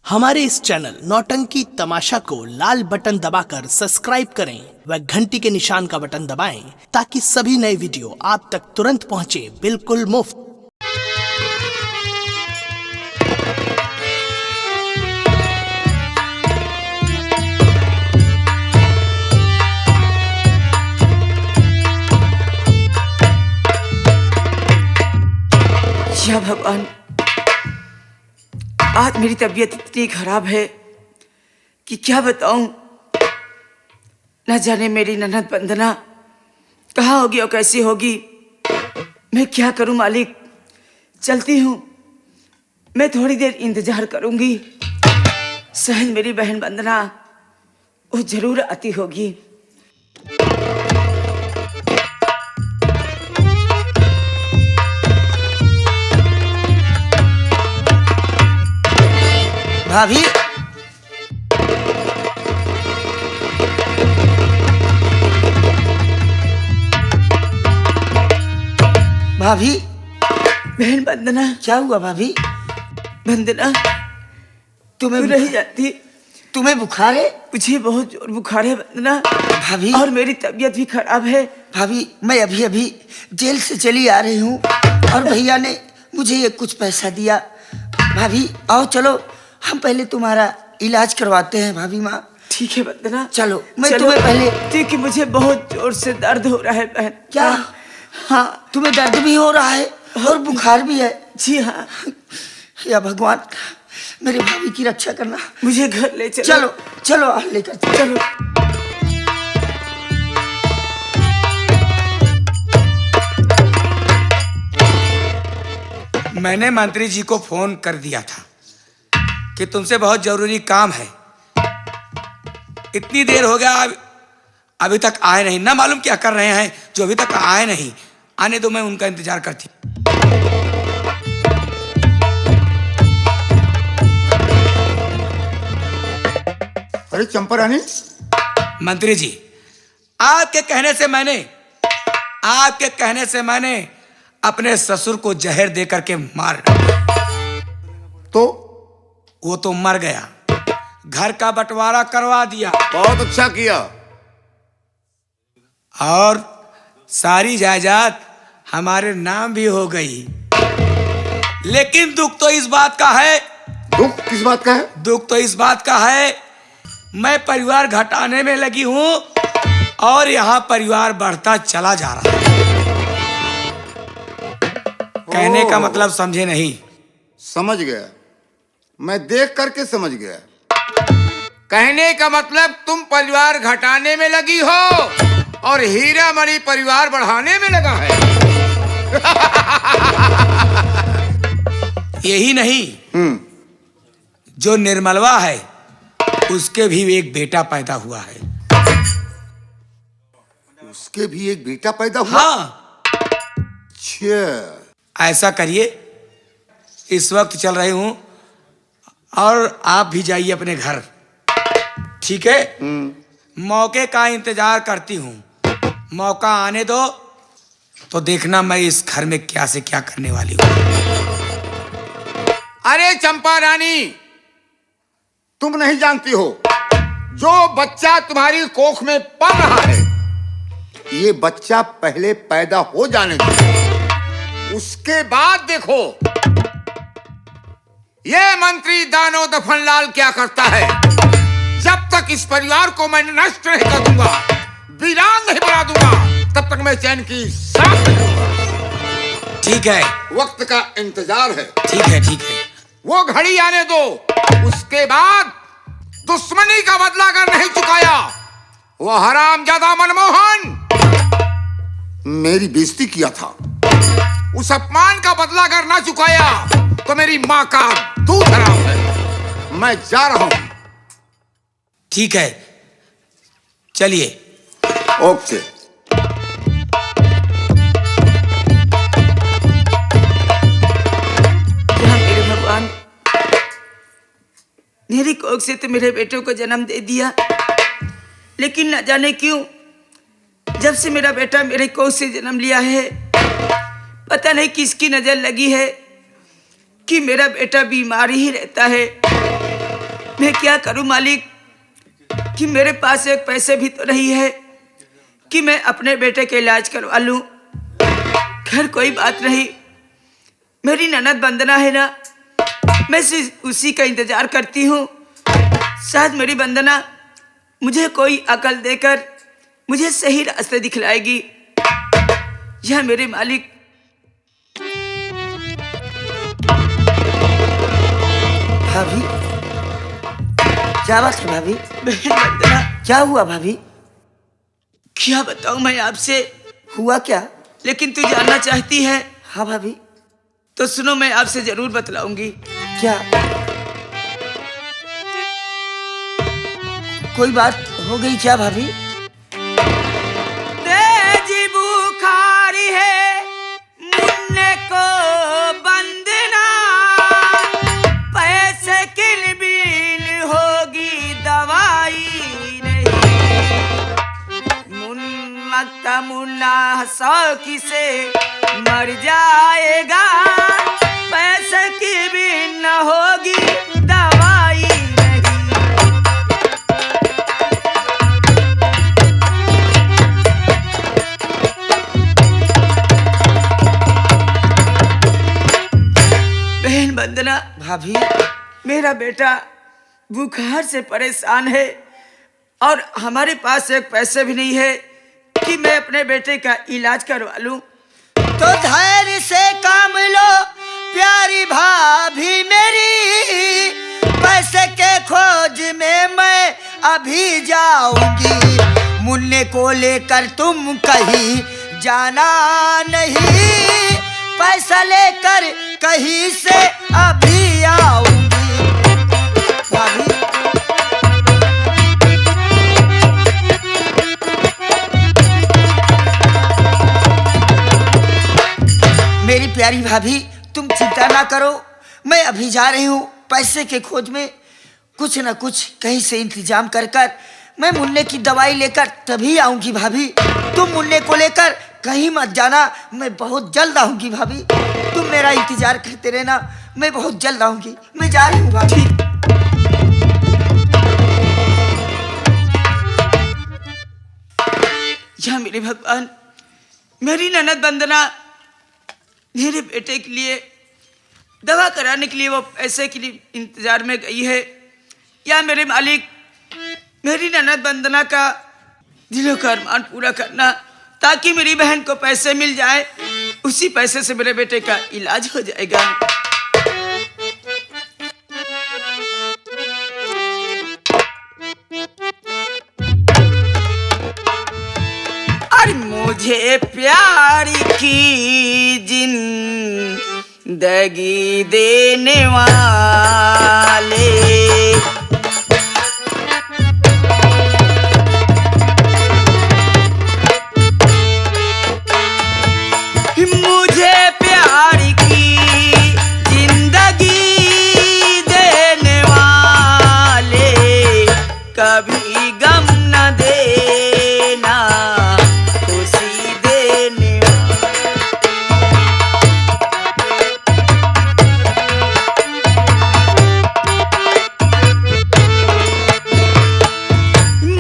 हमारे इस चैनल नौटंकी तमाशा को लाल बटन दबाकर सब्सक्राइब करें व घंटी के निशान का बटन दबाएं ताकि सभी नए वीडियो आप तक तुरंत पहुंचे बिल्कुल मुफ्त। या भगवान, आज मेरी तबीयत इतनी खराब है कि क्या बताऊं। न जाने मेरी ननद वंदना कहाँ होगी और कैसी होगी। मैं क्या करूं मालिक। चलती हूं, मैं थोड़ी देर इंतजार करूंगी। सहज मेरी बहन वंदना वो जरूर आती होगी। भाभी, भाभी, बहन वंदना। क्या हुआ भाभी? वंदना तुम्हें तू नहीं जाती। तुम्हें बुखार है? मुझे बहुत जोर बुखार है वंदना। भाभी, और मेरी तबीयत भी खराब है। भाभी, मैं अभी अभी जेल से चली आ रही हूँ और भैया ने मुझे ये कुछ पैसा दिया। भाभी आओ, चलो हम पहले तुम्हारा इलाज करवाते हैं। भाभी माँ, ठीक है वंदना, चलो मैं तुम्हें पहले। क्योंकि मुझे बहुत जोर से दर्द हो रहा है बहन। क्या? हाँ, तुम्हें दर्द भी हो रहा है और बुखार भी है? जी हाँ। या भगवान, मेरे भाभी की रक्षा करना। मुझे घर ले चलो। चलो चलो, आप लेकर चलो। मैंने मंत्री जी को फोन कर दिया था कि तुमसे बहुत जरूरी काम है। इतनी देर हो गया, अभी तक आए नहीं। ना मालूम क्या कर रहे हैं जो अभी तक आए नहीं। आने दो, मैं उनका इंतजार करती। अरे चंपा रानी, मंत्री जी, आपके कहने से मैंने अपने ससुर को जहर दे करके मार। तो वो तो मर गया। घर का बंटवारा करवा दिया बहुत अच्छा किया। और सारी जायदाद हमारे नाम भी हो गई। लेकिन दुख तो इस बात का है। दुख किस बात का है? दुख तो इस बात का है, मैं परिवार घटाने में लगी हूं और यहाँ परिवार बढ़ता चला जा रहा है। कहने का मतलब समझे नहीं? समझ गया, मैं देख करके समझ गया। कहने का मतलब तुम परिवार घटाने में लगी हो और हीरा मणि परिवार बढ़ाने में लगा है। यही नहीं, जो निर्मलवा है उसके भी एक बेटा पैदा हुआ है। उसके भी एक बेटा पैदा हुआ? हाँ। अच्छा, ऐसा करिए, इस वक्त चल रही हूं और आप भी जाइए अपने घर, ठीक है? मौके का इंतजार करती हूं। मौका आने दो तो देखना मैं इस घर में क्या से क्या करने वाली हूं। अरे चंपा रानी, तुम नहीं जानती हो, जो बच्चा तुम्हारी कोख में पल रहा है, ये बच्चा पहले पैदा हो जाने दो, उसके बाद देखो ये मंत्री दानो दफनलाल क्या करता है। जब तक इस परिवार को मैं नष्ट नहीं कर दूंगा, वीरान नहीं बना दूंगा, तब तक मैं चैन की सांस नहीं लूंगा। ठीक है, वक्त का इंतजार है। ठीक है, ठीक है। वो घड़ी आने दो, उसके बाद दुश्मनी का बदला अगर नहीं चुकाया, वो हरामजादा मनमोहन मेरी बेइज्जती किया था, उस अपमान का बदला अगर ना चुकाया तो मेरी मां का दूध हराम है। मैं जा रहा हूं। ठीक है, चलिए। ओके। मेरे भगवान, मेरी कोख से तो मेरे बेटे को जन्म दे दिया, लेकिन न जाने क्यों जब से मेरा बेटा मेरे कोख से जन्म लिया है, पता नहीं किसकी नजर लगी है कि मेरा बेटा बीमार ही रहता है। मैं क्या करूं मालिक कि मेरे पास एक पैसे भी तो नहीं है कि मैं अपने बेटे के इलाज करवा लूं। खैर कोई बात नहीं, मेरी ननद वंदना है ना, मैं सिर्फ उसी का इंतजार करती हूँ। शायद मेरी वंदना मुझे कोई अकल देकर मुझे सही रास्ते दिखलाएगी। यह मेरे मालिक। भाभी, क्या बात है भाभी? बहन वंदना, क्या हुआ भाभी? क्या बताऊं मैं आपसे, हुआ क्या? लेकिन तू जानना चाहती है हाँ भाभी। तो सुनो, मैं आपसे जरूर बतलाऊंगी। क्या कोई बात हो गई क्या भाभी? तेज बुखारी है मुन्ने को बंदना, पैसे किलबिल होगी दवाई नहीं। मुन्ना शौकी से मर जाएगा, पैसे की भी न होगी दवाई नहीं। बहन वंदना, भाभी, मेरा बेटा बुखार से परेशान है और हमारे पास एक पैसे भी नहीं है कि मैं अपने बेटे का इलाज करवा लूं। तो धैर्य से काम लो प्यारी भाभी मेरी, पैसे के खोज में मैं अभी जाऊंगी। मुन्ने को लेकर तुम कहीं जाना नहीं, पैसा लेकर कहीं से अभी आऊंगी। भाभी, मेरी प्यारी भाभी, तुम चिंता ना करो, मैं अभी जा रही हूँ पैसे के खोज में। कुछ न कुछ कहीं से इंतजाम कर कर मैं मुन्ने की दवाई लेकर तभी आऊंगी। भाभी, तुम मुन्ने को लेकर कहीं मत जाना, मैं बहुत जल्द आऊंगी। भाभी, तुम मेरा इंतजार करते रहना, मैं बहुत जल्द आऊंगी। मैं जा रही हूँ भाभी। या मेरे भगवान, मेरी ननद वंदना मेरे बेटे के लिए दवा कराने के लिए वो पैसे के लिए इंतजार में गई है। या मेरे मालिक, मेरी ननद वंदना का दिलों का अरमान पूरा करना ताकि मेरी बहन को पैसे मिल जाए, उसी पैसे से मेरे बेटे का इलाज हो जाएगा। और मुझे प्यार की जिंदगी देने वाले, मुझे प्यार की जिंदगी देने वाले, कभी गम न देना, खुशी देने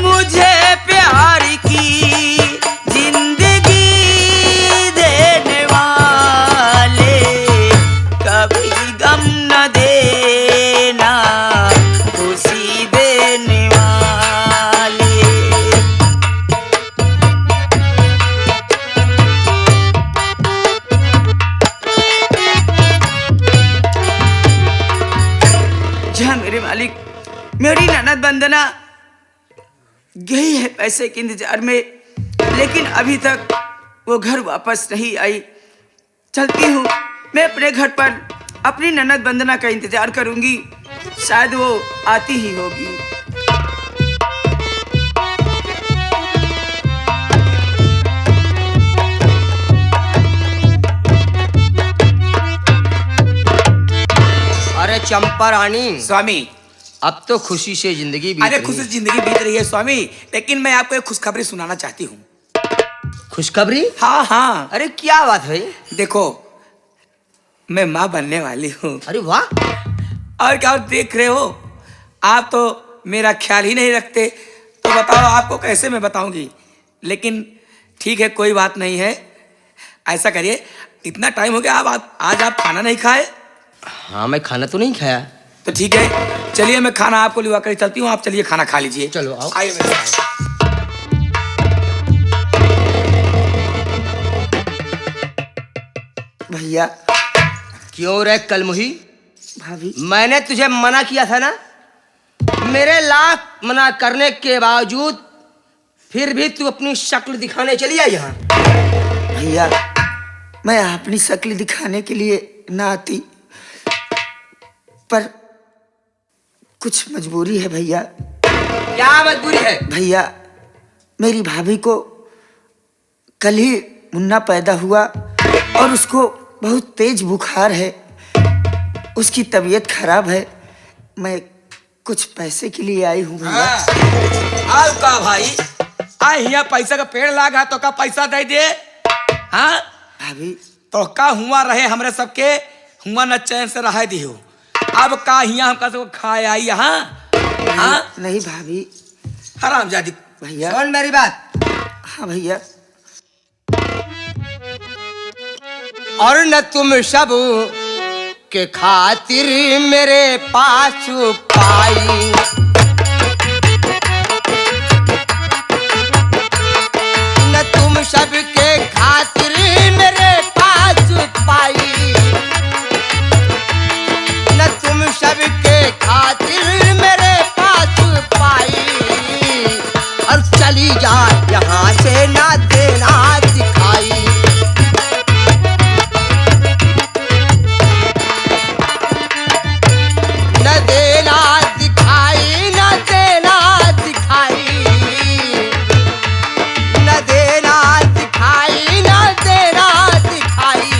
मुझे प्यार की जिंदगी देने वाले, कभी गम न देना, खुशी देने वाले। जहाँ मेरे मालिक, मेरी ननद वंदना गई है पैसे के इंतजार में, लेकिन अभी तक वो घर वापस नहीं आई। चलती हूँ, मैं अपने घर पर अपनी ननद वंदना का इंतजार करूंगी, शायद वो आती ही होगी। अरे चंपा रानी, स्वामी, अब तो खुशी से जिंदगी बीत अरे रही खुशी है। जिंदगी बीत रही है स्वामी, लेकिन मैं आपको एक खुशखबरी सुनाना चाहती हूँ। खुशखबरी? हाँ हाँ, अरे क्या बात है? देखो, मैं माँ बनने वाली हूँ। अरे वाह! और क्या, और देख रहे हो, आप तो मेरा ख्याल ही नहीं रखते, तो बताओ आपको कैसे मैं बताऊंगी। लेकिन ठीक है, कोई बात नहीं है। ऐसा करिए, इतना टाइम हो गया, आज आप खाना नहीं खाए। हाँ, मैं खाना तो नहीं खाया। तो ठीक है, चलिए मैं खाना आपको लिवा कर चलती हूँ, आप चलिए खाना खा लीजिए। चलो आओ। आइए मेरे साथ। भैया। क्यों रे कलमुही, भाभी। मैंने तुझे मना किया था ना? मेरे लाख मना करने के बावजूद फिर भी तू अपनी शक्ल दिखाने चली आई यहाँ। भैया, मैं अपनी शक्ल दिखाने के लिए ना आती, पर कुछ मजबूरी है भैया। क्या मजबूरी है? भैया, मेरी भाभी को कल ही मुन्ना पैदा हुआ और उसको बहुत तेज बुखार है, उसकी तबीयत खराब है। मैं कुछ पैसे के लिए आई हूँ भैया। आप का भाई आई यहाँ पैसा का पेड़ लागा तो का पैसा दे दे। हाँ भाभी, तो का हुआ रहे हमरे सबके, हुआ न चैन से रह दी हो। अब का हिया हमका सब खाए आई यहाँ। हाँ नहीं भाभी। हरामजादी। भैया। सुन मेरी बात। हाँ भैया। और न तुम सब के खातिर मेरे पास पाई, न तुम सब के खातिर मेरे पास पाई, न तुम सब के खातिर मेरे पास पाई। और चली जा यहाँ से, ना देना दिखाई। न देना दिखाई, न देना दिखाई, न देना दिखाई, न देना दिखाई।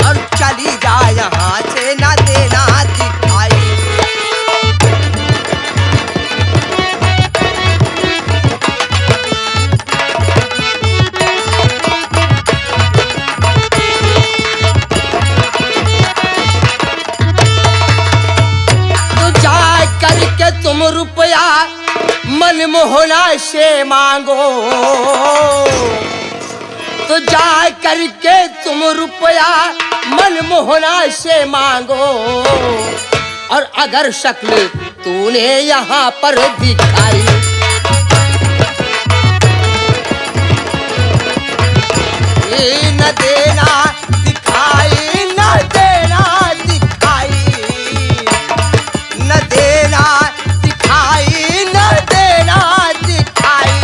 और चली जा यहाँ से, न देना दिखाई। तो जा करके तुम रुपया मनमोहना से मांगो, तो जा करके तुम रुपया मनमोहना से मांगो। और अगर शक्ल तूने यहाँ पर दिखाई, न देना दिखाई, न देना दिखाई, न देना दिखाई, न देना दिखाई।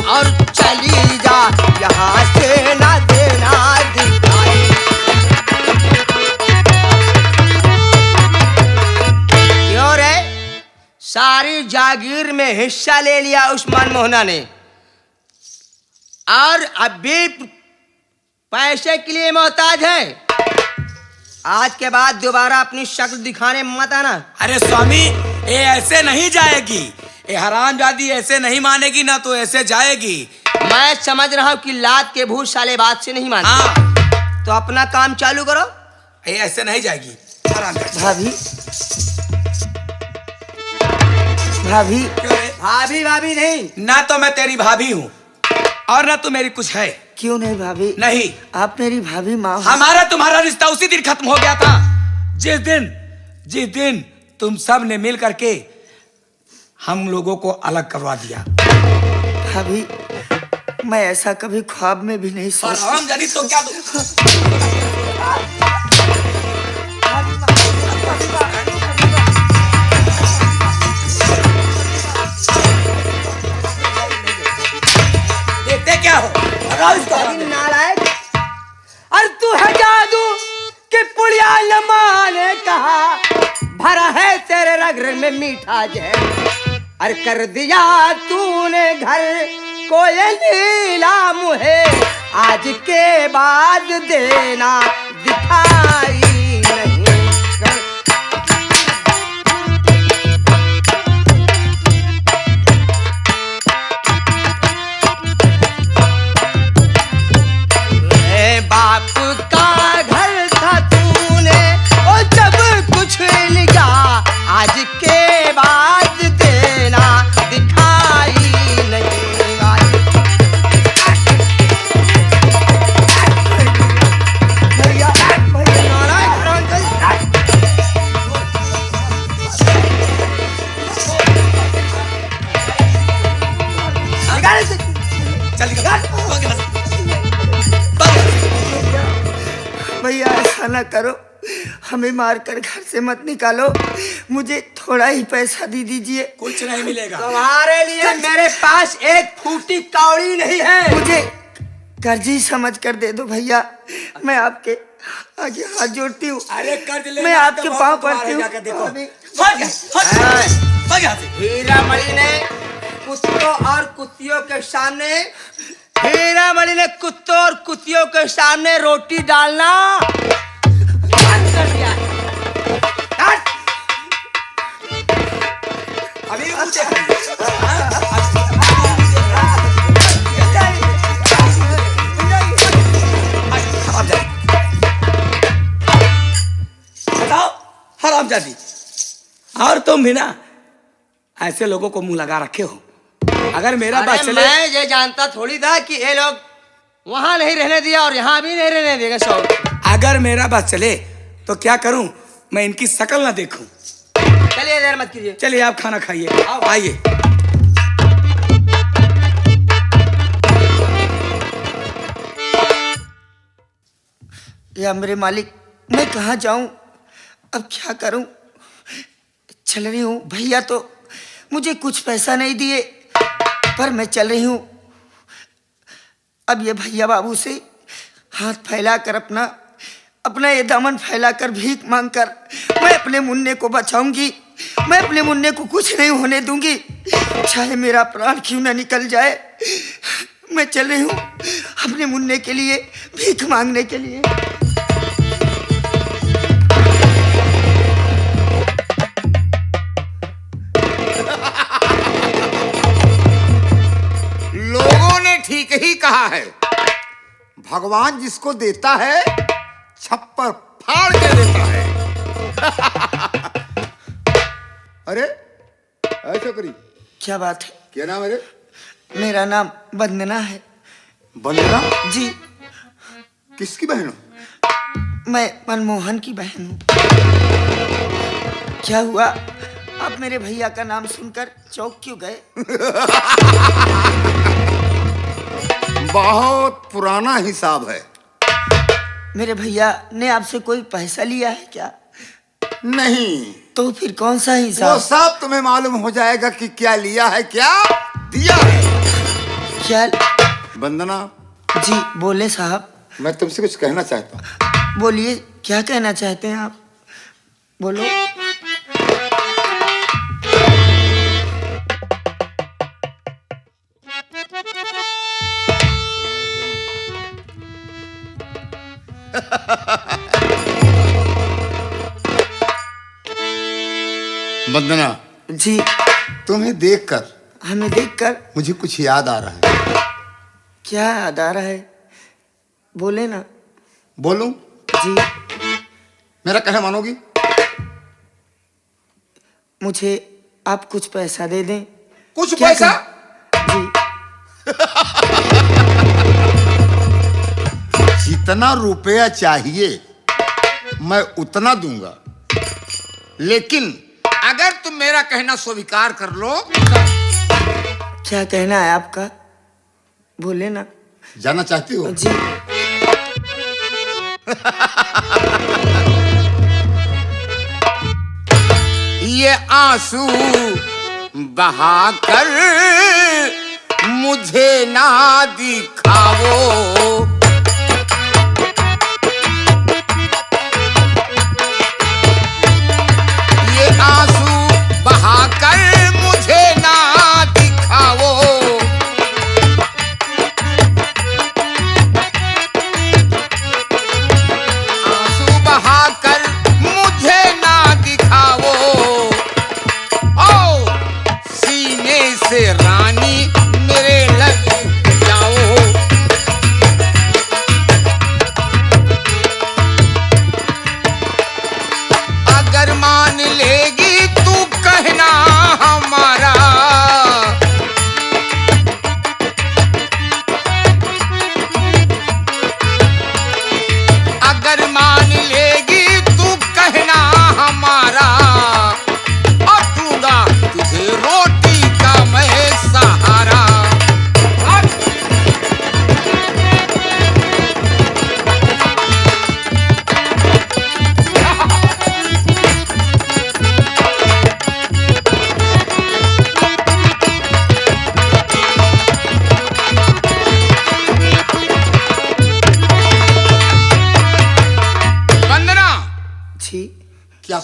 और चली जा यहाँ से, न देना दिखाई। क्यों रे, सारी जागीर में हिस्सा ले लिया उस मनमोहना ने, और अभी पैसे के लिए मोहताज है। आज के बाद दोबारा अपनी शक्ल दिखाने मत आना। अरे स्वामी, ये ऐसे नहीं जाएगी, ये हरामजादी ऐसे नहीं मानेगी ना, तो ऐसे जाएगी। मैं समझ रहा हूँ कि लात के भूत साले बात से नहीं मानते। हाँ, तो अपना काम चालू करो। ये ऐसे नहीं जाएगी। हरामजादी। भाभी। भाभी। क्यों रे? भाभी भाभी नहीं। ना तो मैं तेरी भाभी हूँ और ना तू मेरी कुछ है। क्यों नहीं भाभी? नहीं, आप मेरी भाभी माँ हो। हमारा तुम्हारा रिश्ता उसी दिन खत्म हो गया था, जिस दिन तुम सब ने मिल करके हम लोगों को अलग करवा दिया। भाभी, मैं ऐसा कभी ख्वाब में भी नहीं और सोचा। हम जानी तो क्या देखते क्या हो? नालायक, और तू है जादू कि पुड़िया न माने कहा, भरा है तेरे रग में मीठा जहर। और कर दिया तूने घर को ये नीला मुहे, आज के बाद देना दिखाई नहीं। बाप का घर था तूने, और जब कुछ लिया आज ना करो, हमें मारकर घर से मत निकालो, मुझे थोड़ा ही पैसा दे दीजिए। कुछ नहीं मिलेगा। तुम्हारे लिए मेरे पास एक फूटी कौड़ी नहीं है। मुझे कर्जी समझ कर दे दो भैया, मैं आपके आगे हाथ जोड़ती हूँ। अरे कर्ज लेना मैं आपके तो पाँव बहुत पड़ती हूँ। जाकर देखो। हीरामणि ने कुत्तों और कुत्तियों के सामने, हीरामणि ने कुत्तों और कुत्तियों के सामने रोटी डालना बंद कर दिया है। अभी मुझे बताओ हरामजादी, और तुम भी ना ऐसे लोगों को मुंह लगा रखे हो। अगर मेरा बात चले, मैं ये जानता थोड़ी था कि ये लोग वहां नहीं रहने दिया और यहाँ भी नहीं रहने देगा। सौ अगर मेरा बात चले तो क्या करूं, मैं इनकी शक्ल ना देखूं। चलिए देर मत कीजिए। चलिए आप खाना खाइए, आओ। आइए। या मेरे मालिक, मैं कहाँ जाऊं, अब क्या करूं। चल रही हूँ, भैया तो मुझे कुछ पैसा नहीं दिए, पर मैं चल रही हूँ। अब ये भैया बाबू से हाथ फैलाकर अपना ये दामन फैलाकर भीख मांगकर मैं अपने मुन्ने को बचाऊंगी। मैं अपने मुन्ने को कुछ नहीं होने दूंगी, चाहे मेरा प्राण क्यों ना निकल जाए। मैं चल रही हूँ अपने मुन्ने के लिए भीख मांगने के लिए। लोगों ने ठीक ही कहा है, भगवान जिसको देता है छप्पर फाड़ के देता है। अरे ऐसा करी, क्या बात है? क्या नाम है रे? मेरा नाम वंदना है। वंदना? जी, किसकी बहन हो? मैं मनमोहन की बहन हूँ। क्या हुआ, आप मेरे भैया का नाम सुनकर चौंक क्यों गए? बहुत पुराना हिसाब है। मेरे भैया ने आपसे कोई पैसा लिया है क्या? नहीं, तो फिर कौन सा वो हिसाब? सब तुम्हें मालूम हो जाएगा कि क्या लिया है, क्या दिया है। क्या? वंदना, जी बोले साहब। मैं तुमसे कुछ कहना चाहता हूँ। बोलिए, क्या कहना चाहते हैं आप? बोलो। वंदना, जी, तुम्हें देखकर हमें देखकर मुझे कुछ याद आ रहा है। क्या याद आ रहा है? बोले ना। बोलूं? जी, मेरा कहना मानोगी? मुझे आप कुछ पैसा दे दें। कुछ क्या पैसा? जी, जितना रुपया चाहिए मैं उतना दूंगा, लेकिन अगर तुम मेरा कहना स्वीकार कर लो। क्या कहना है आपका? बोले ना। जाना चाहती हो? जी, ये आंसू बहाकर मुझे ना दिखाओ, ये आंसू बहाकर मुझे ना दिखाओ। आंसू बहाकर मुझे ना दिखाओ। ओ सीने से रानी मेरे लग जाओ।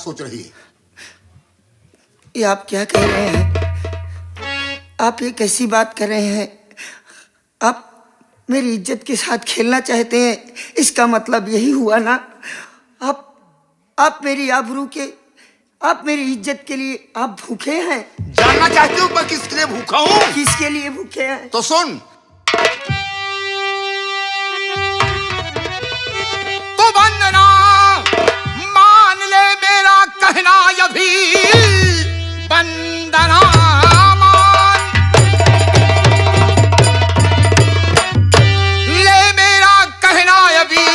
सोच रही है? ये आप क्या कह रहे हैं? आप ये कैसी बात कर रहे हैं? आप मेरी इज्जत के साथ खेलना चाहते हैं, इसका मतलब यही हुआ ना? आप मेरी आबरू के, आप मेरी इज्जत के लिए आप भूखे हैं? जानना चाहते हो मैं किसके लिए भूखा हूँ? किसके लिए भूखे हैं? तो सुन, तो वंदना मान ले मेरा कहना, अभी वंदना मान ले मेरा कहना, अभी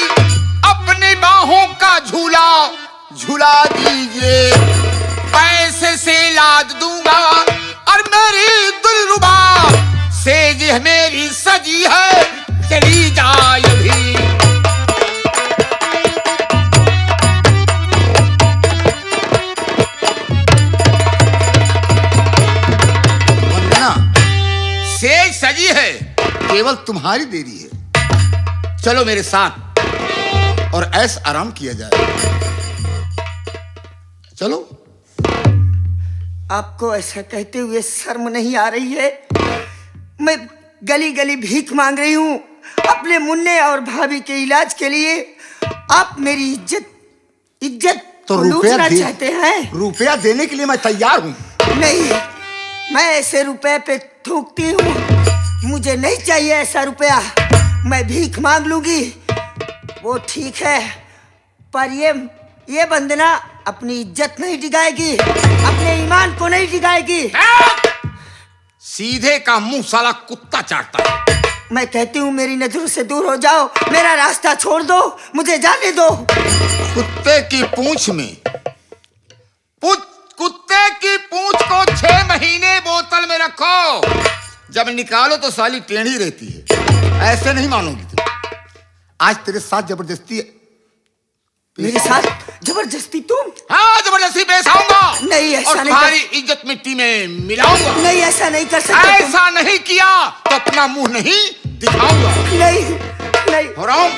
अपनी बाहों का झूला झूला दीजिए, पैसे से लाद दूंगा और मेरी दिलरुबा सेज मेरी सजी है, चली जाए अभी। वंदना, सेज सजी है, केवल तुम्हारी देरी है। चलो मेरे साथ और ऐश आराम किया जाए। चलो। आपको ऐसा कहते हुए शर्म नहीं आ रही है? मैं गली गली भीख मांग रही हूँ अपने मुन्ने और भाभी के इलाज के लिए। आप मेरी इज्जत तो लूटना चाहते हैं? रुपया देने के लिए मैं तैयार हूँ। नहीं, मैं ऐसे रुपए पे थूकती हूँ, मुझे नहीं चाहिए ऐसा रुपया। मैं भीख मांग लूंगी, वो ठीक है, पर ये वंदना अपनी इज्जत नहीं डिगाएगी, अपने ईमान को नहीं डिगाएगी। सीधे का मुंह साला कुत्ता चाटता है। मैं कहती हूँ मेरी नजरों से दूर हो जाओ, मेरा रास्ता छोड़ दो, मुझे जाने दो। कुत्ते की पूंछ में कुत्ते की पूंछ को 6 महीने बोतल में रखो, जब निकालो तो साली टेढ़ी रहती है। ऐसे नहीं मानोगी तुम। आज तेरे साथ जबरदस्ती मेरे साथ जबरदस्ती तुम? हाँ, जबरदस्ती पेश आऊंगा। नहीं, ऐसा और नहीं तुम्हारी इज्जत मिट्टी में मिलाऊंगा। नहीं, ऐसा नहीं कर सकते। ऐसा नहीं किया तो अपना मुंह नहीं दिखाऊंगा। नहीं। हो रहा हूं।